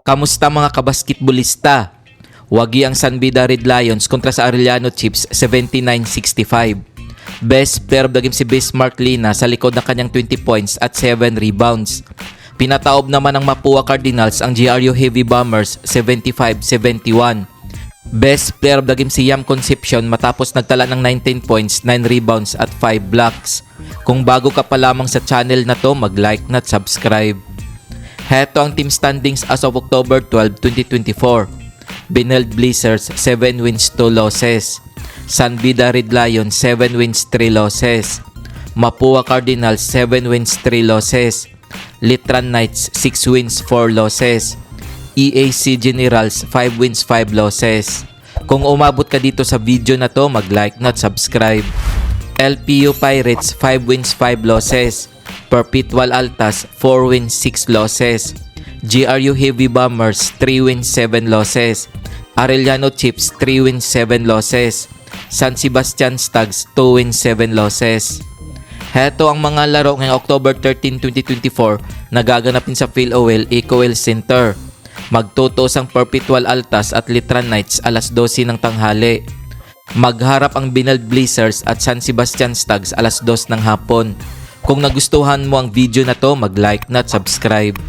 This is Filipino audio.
Kamusta mga kabasketbolista? Wagi ang San Beda Red Lions kontra sa Arellano Chiefs 79-65. Best player of the game si Bismarck Lina sa likod ng kanyang 20 points at 7 rebounds. Pinataob naman ng Mapua Cardinals ang GRU Heavy Bombers 75-71. Best player of the game si Yam Concepcion matapos nagtala ng 19 points, 9 rebounds at 5 blocks. Kung bago ka pa lamang sa channel na to, mag-like na at subscribe. Heto ang team standings as of October 12, 2024. Benilde Blizzards 7 wins 2 losses. San Beda Red Lions 7 wins 3 losses. Mapua Cardinals 7 wins 3 losses. Litran Knights 6 wins 4 losses. EAC Generals 5 wins 5 losses. Kung umabot ka dito sa video na to, mag-like na at subscribe. LPU Pirates 5 wins 5 losses. Perpetual Altas 4 wins 6 losses. GRU Heavy Bombers 3 wins 7 losses. Arellano Chiefs 3 wins 7 losses. San Sebastian Stags 2 wins 7 losses. Heto ang mga laro ngayong October 13, 2024 na gaganapin sa PhilOL Ecoel Center. Magtutos ang Perpetual Altas at Litran Knights alas 12 ng tanghali. Magharap ang Benilde Blizzards at San Sebastian Stags alas 2 ng hapon. Kung nagustuhan mo ang video na to, mag-like na at subscribe.